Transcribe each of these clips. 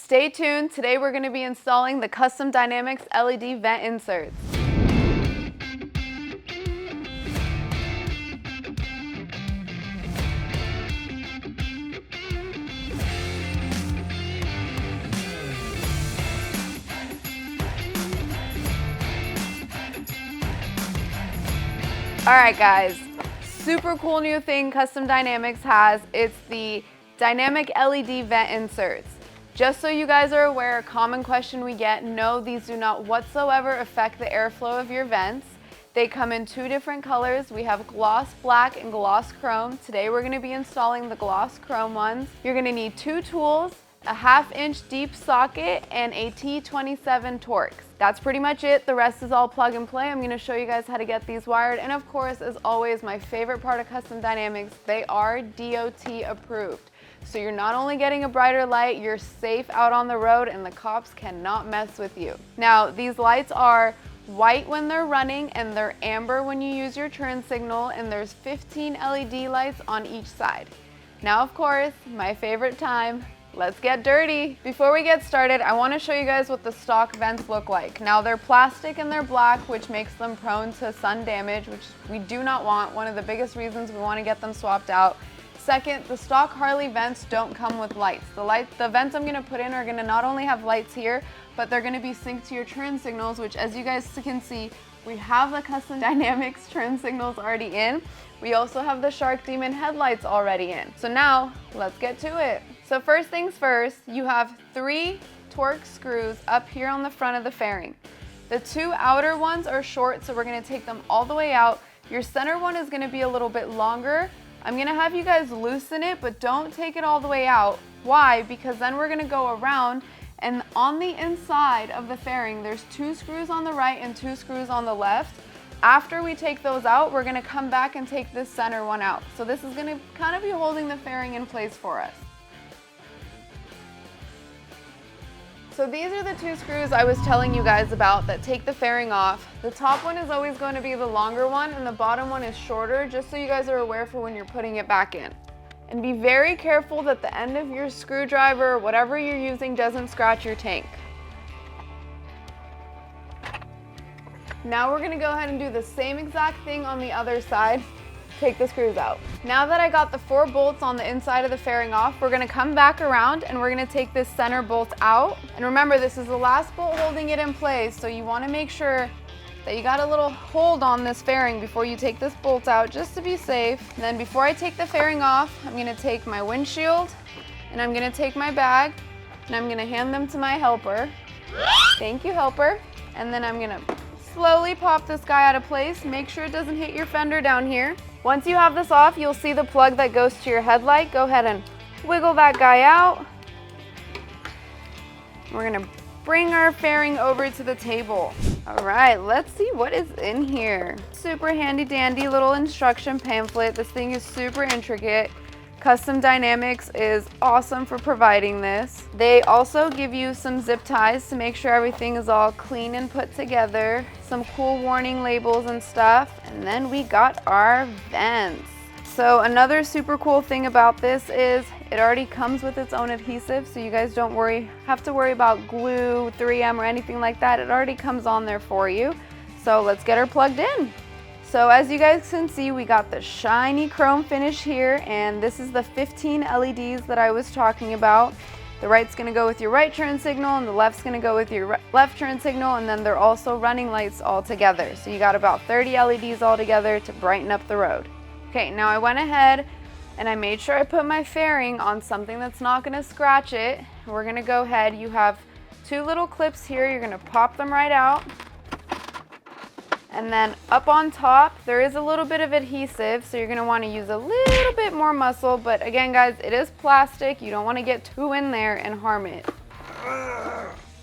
Stay tuned. Today we're going to be installing the Custom Dynamics LED vent inserts. All right, guys, super cool new thing Custom Dynamics has. It's the dynamic LED vent inserts. Just so you guys are aware, a common question we get, no, these do not whatsoever affect the airflow of your vents. They come in two different colors. We have gloss black and gloss chrome. Today we're gonna be installing the gloss chrome ones. You're gonna need two tools, a 1/2 inch deep socket, and a T27 Torx. That's pretty much it. The rest is all plug and play. I'm gonna show you guys how to get these wired. And of course, as always, my favorite part of Custom Dynamics, they are DOT approved. So you're not only getting a brighter light, you're safe out on the road and the cops cannot mess with you. Now, these lights are white when they're running and they're amber when you use your turn signal, and there's 15 LED lights on each side. Now, of course, my favorite time, let's get dirty. Before we get started, I want to show you guys what the stock vents look like. Now, they're plastic and they're black, which makes them prone to sun damage, which we do not want. One of the biggest reasons we want to get them swapped out. Second, the stock Harley vents don't come with lights. The vents I'm going to put in are going to not only have lights here, but they're going to be synced to your turn signals, which, as you guys can see, we have the Custom Dynamics turn signals already in. We also have the Shark Demon headlights already in. So now, let's get to it. So first things first, you have 3 Torx screws up here on the front of the fairing. The 2 outer ones are short, so we're going to take them all the way out. Your center one is going to be a little bit longer. I'm going to have you guys loosen it, but don't take it all the way out. Why? Because then we're going to go around, and on the inside of the fairing, there's 2 screws on the right and 2 screws on the left. After we take those out, we're going to come back and take this center one out. So this is going to kind of be holding the fairing in place for us. So these are the 2 screws I was telling you guys about that take the fairing off. The top one is always going to be the longer one, and the bottom one is shorter, just so you guys are aware for when you're putting it back in. And be very careful that the end of your screwdriver or whatever you're using doesn't scratch your tank. Now we're going to go ahead and do the same exact thing on the other side. Take the screws out. Now that I got the 4 bolts on the inside of the fairing off, we're going to come back around and we're going to take this center bolt out. And remember, this is the last bolt holding it in place, so you want to make sure that you got a little hold on this fairing before you take this bolt out, just to be safe. And then before I take the fairing off, I'm going to take my windshield and I'm going to take my bag and I'm going to hand them to my helper. Thank you, helper. And then I'm going to slowly pop this guy out of place. Make sure it doesn't hit your fender down here. Once you have this off, you'll see the plug that goes to your headlight. Go ahead and wiggle that guy out. We're gonna bring our fairing over to the table. All right, let's see what is in here. Super handy dandy little instruction pamphlet. This thing is super intricate. Custom Dynamics is awesome for providing this. They also give you some zip ties to make sure everything is all clean and put together. Some cool warning labels and stuff. And then we got our vents. So another super cool thing about this is it already comes with its own adhesive, so you guys don't have to worry about glue, 3M, or anything like that. It already comes on there for you. So let's get her plugged in. So as you guys can see, we got the shiny chrome finish here, and this is the 15 LEDs that I was talking about. The right's gonna go with your right turn signal, and the left's gonna go with your left turn signal, and then they're also running lights all together. So you got about 30 LEDs all together to brighten up the road. Okay, now I went ahead and I made sure I put my fairing on something that's not gonna scratch it. We're gonna go ahead, you have 2 little clips here, you're gonna pop them right out. And then up on top, there is a little bit of adhesive, so you're gonna wanna use a little bit more muscle, but again guys, it is plastic. You don't wanna get too in there and harm it.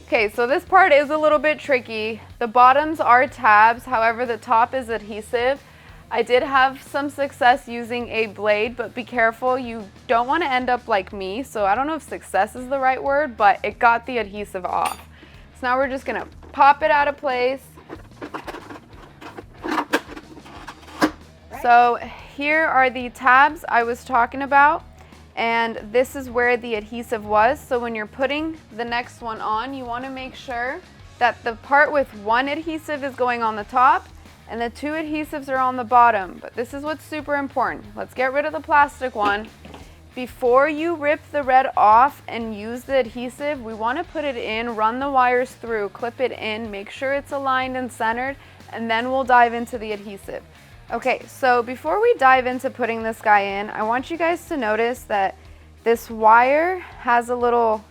Okay, so this part is a little bit tricky. The bottoms are tabs, however, the top is adhesive. I did have some success using a blade, but be careful, you don't wanna end up like me. So I don't know if success is the right word, but it got the adhesive off. So now we're just gonna pop it out of place. So here are the tabs I was talking about. and this is where the adhesive was. So when you're putting the next one on, you want to make sure that the part with one adhesive is going on the top and the two adhesives are on the bottom. But this is what's super important. Let's get rid of the plastic one. Before you rip the red off and use the adhesive, we want to put it in, run the wires through, clip it in, make sure it's aligned and centered, and then we'll dive into the adhesive. Okay, so before we dive into putting this guy in, I want you guys to notice that this wire has a little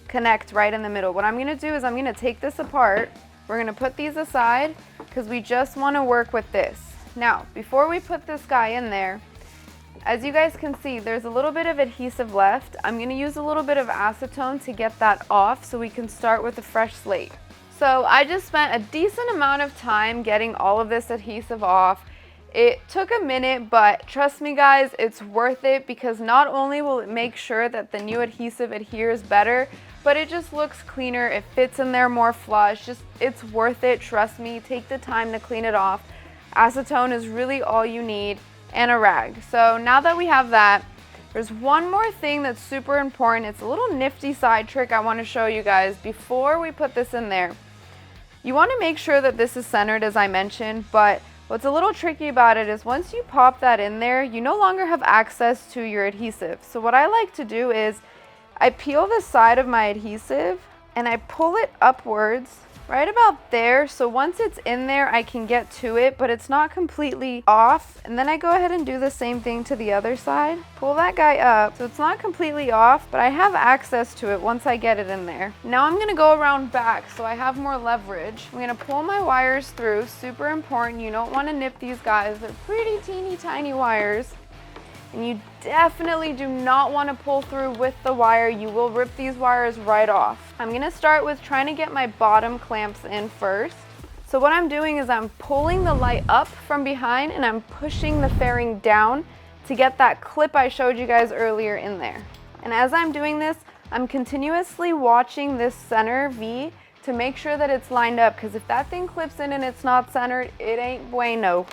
connect right in the middle. What I'm going to do is I'm going to take this apart. We're going to put these aside because we just want to work with this. Now, before we put this guy in there, as you guys can see, there's a little bit of adhesive left. I'm going to use a little bit of acetone to get that off so we can start with a fresh slate. So I just spent a decent amount of time getting all of this adhesive off. It took a minute, but trust me guys, it's worth it because not only will it make sure that the new adhesive adheres better, but it just looks cleaner, it fits in there more flush. It's worth it, trust me. Take the time to clean it off. Acetone is really all you need, and a rag. So now that we have that, there's one more thing that's super important. It's a little nifty side trick I want to show you guys before we put this in there. You want to make sure that this is centered, as I mentioned, but what's a little tricky about it is once you pop that in there, you no longer have access to your adhesive. So what I like to do is I peel the side of my adhesive and I pull it upwards right about there. So once it's in there, I can get to it, but it's not completely off. And then I go ahead and do the same thing to the other side. Pull that guy up. So it's not completely off, but I have access to it once I get it in there. Now I'm gonna go around back so I have more leverage. I'm gonna pull my wires through, super important. You don't wanna nip these guys. They're pretty teeny tiny wires. And you definitely do not want to pull through with the wire. You will rip these wires right off. I'm going to start with trying to get my bottom clamps in first. So what I'm doing is I'm pulling the light up from behind and I'm pushing the fairing down to get that clip I showed you guys earlier in there. And as I'm doing this, I'm continuously watching this center V to make sure that it's lined up, because if that thing clips in and it's not centered, it ain't bueno.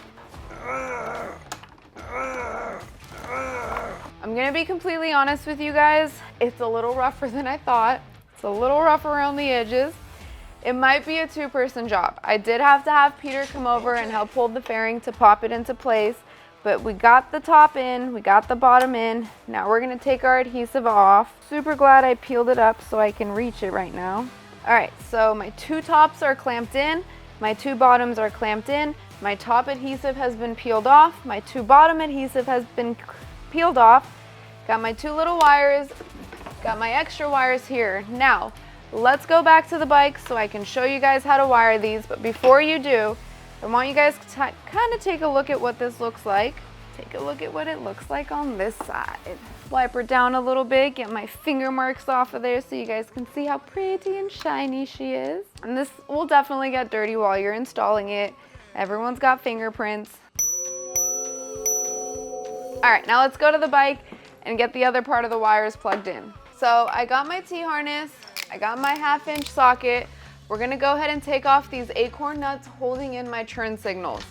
I'm gonna be completely honest with you guys, it's a little rougher than I thought. It's a little rough around the edges. It might be a two-person job. I did have to have Peter come over and help hold the fairing to pop it into place, but we got the top in, we got the bottom in. Now we're gonna take our adhesive off. Super glad I peeled it up so I can reach it right now. All right, so my two tops are clamped in, my two bottoms are clamped in, my top adhesive has been peeled off, my two bottom adhesive has been peeled off, got my two little wires, got my extra wires here. Now, let's go back to the bike so I can show you guys how to wire these, but before you do, I want you guys to kind of take a look at what this looks like. Take a look at what it looks like on this side. Wipe her down a little bit, get my finger marks off of there so you guys can see how pretty and shiny she is. And this will definitely get dirty while you're installing it. Everyone's got fingerprints. All right, now let's go to the bike and get the other part of the wires plugged in. So I got my T-harness, I got my 1/2-inch socket. We're gonna go ahead and take off these acorn nuts holding in my turn signals.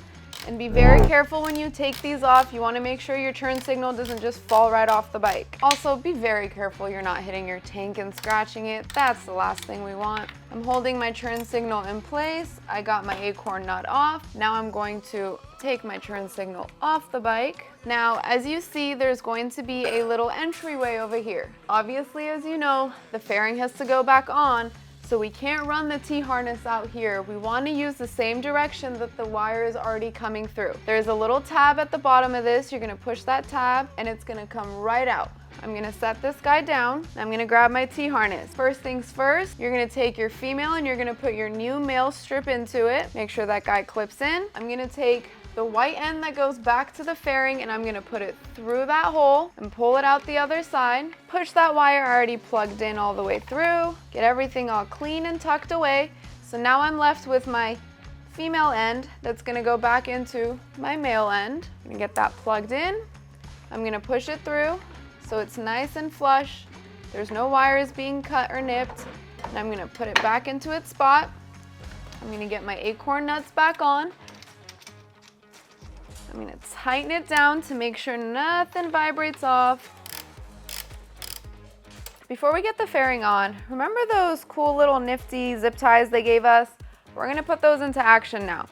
And be very careful when you take these off. You wanna make sure your turn signal doesn't just fall right off the bike. Also, be very careful you're not hitting your tank and scratching it. That's the last thing we want. I'm holding my turn signal in place. I got my acorn nut off. Now I'm going to take my turn signal off the bike. Now, as you see, there's going to be a little entryway over here. Obviously, as you know, the fairing has to go back on, so we can't run the T-harness out here. We want to use the same direction that the wire is already coming through. There's a little tab at the bottom of this. You're going to push that tab and it's going to come right out. I'm going to set this guy down. I'm going to grab my T-harness. First things first, you're going to take your female and you're going to put your new male strip into it. Make sure that guy clips in. I'm going to take the white end that goes back to the fairing and I'm going to put it through that hole and pull it out the other side. Push that wire already plugged in all the way through. Get everything all clean and tucked away. So now I'm left with my female end that's going to go back into my male end. I'm going to get that plugged in. I'm going to push it through so it's nice and flush. There's no wires being cut or nipped. And I'm going to put it back into its spot. I'm going to get my acorn nuts back on. I'm going to tighten it down to make sure nothing vibrates off. Before we get the fairing on, remember those cool little nifty zip ties they gave us? We're gonna put those into action now.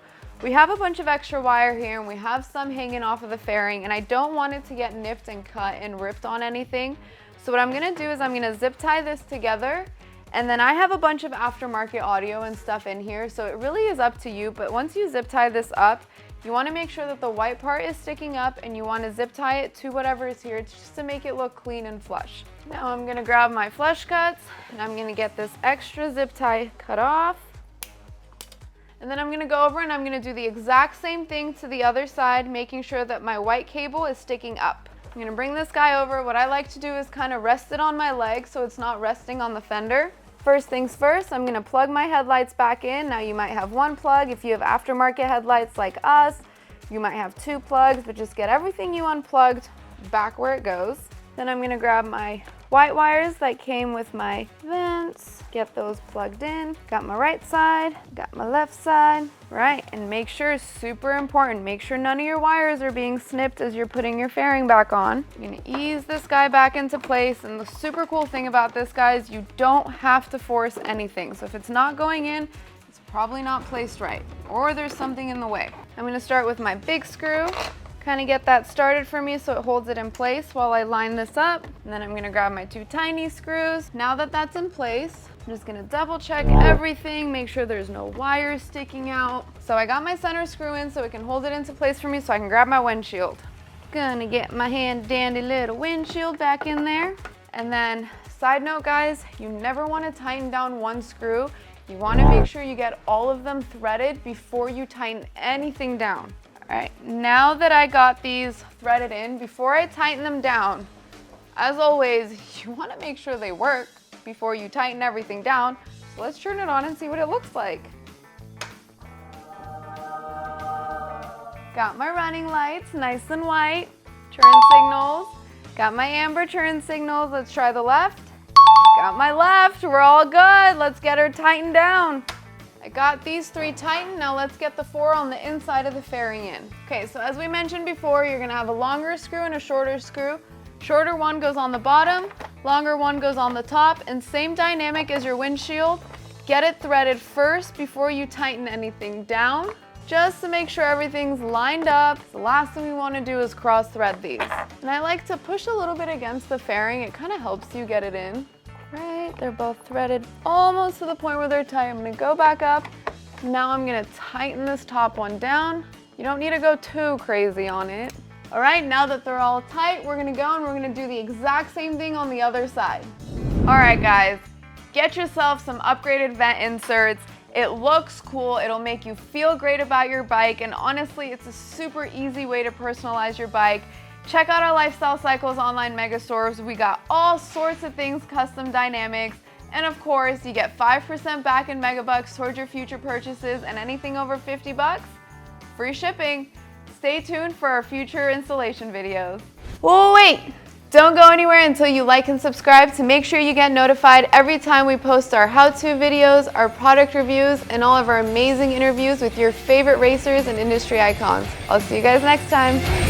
We have a bunch of extra wire here and we have some hanging off of the fairing, and I don't want it to get nipped and cut and ripped on anything. So what I'm gonna do is I'm gonna zip tie this together, and then I have a bunch of aftermarket audio and stuff in here, so it really is up to you. But once you zip tie this up, you wanna make sure that the white part is sticking up, and you wanna zip tie it to whatever is here just to make it look clean and flush. Now I'm gonna grab my flush cuts and I'm gonna get this extra zip tie cut off. And then I'm gonna go over and I'm gonna do the exact same thing to the other side, making sure that my white cable is sticking up. I'm gonna bring this guy over. What I like to do is kind of rest it on my leg so it's not resting on the fender. First things first, I'm gonna plug my headlights back in. Now you might have one plug. If you have aftermarket headlights like us, you might have two plugs, but just get everything you unplugged back where it goes. Then I'm gonna grab my white wires that came with my vents, get those plugged in. Got my right side, got my left side, right? And make sure, super important, make sure none of your wires are being snipped as you're putting your fairing back on. You're gonna ease this guy back into place, and the super cool thing about this, guys, you don't have to force anything. So if it's not going in, it's probably not placed right, or there's something in the way. I'm gonna start with my big screw, kind of get that started for me so it holds it in place while I line this up. And then I'm gonna grab my two tiny screws. Now that that's in place, I'm just gonna double check everything, make sure there's no wires sticking out. So I got my center screw in so it can hold it into place for me so I can grab my windshield. Gonna get my hand dandy little windshield back in there. And then, side note guys, you never wanna tighten down one screw. You wanna make sure you get all of them threaded before you tighten anything down. All right, now that I got these threaded in, before I tighten them down, as always, you wanna make sure they work before you tighten everything down. So let's turn it on and see what it looks like. Got my running lights, nice and white, turn signals. Got my amber turn signals, let's try the left. Got my left, we're all good. Let's get her tightened down. I got these three tightened, now let's get the four on the inside of the fairing in. Okay, so as we mentioned before, you're gonna have a longer screw and a shorter screw. Shorter one goes on the bottom, longer one goes on the top, and same dynamic as your windshield. Get it threaded first before you tighten anything down, just to make sure everything's lined up. The last thing we wanna do is cross thread these. And I like to push a little bit against the fairing, it kind of helps you get it in. Right, they're both threaded almost to the point where they're tight. I'm gonna go back up. Now I'm gonna tighten this top one down. You don't need to go too crazy on it. All right, now that they're all tight, we're gonna go and we're gonna do the exact same thing on the other side. All right, guys, get yourself some upgraded vent inserts. It looks cool, it'll make you feel great about your bike, and honestly, it's a super easy way to personalize your bike. Check out our Lifestyle Cycles online mega stores. We got all sorts of things custom dynamics. And of course, you get 5% back in megabucks towards your future purchases, and anything over 50 bucks, free shipping. Stay tuned for our future installation videos. Well, wait, don't go anywhere until you like and subscribe to make sure you get notified every time we post our how-to videos, our product reviews, and all of our amazing interviews with your favorite racers and industry icons. I'll see you guys next time.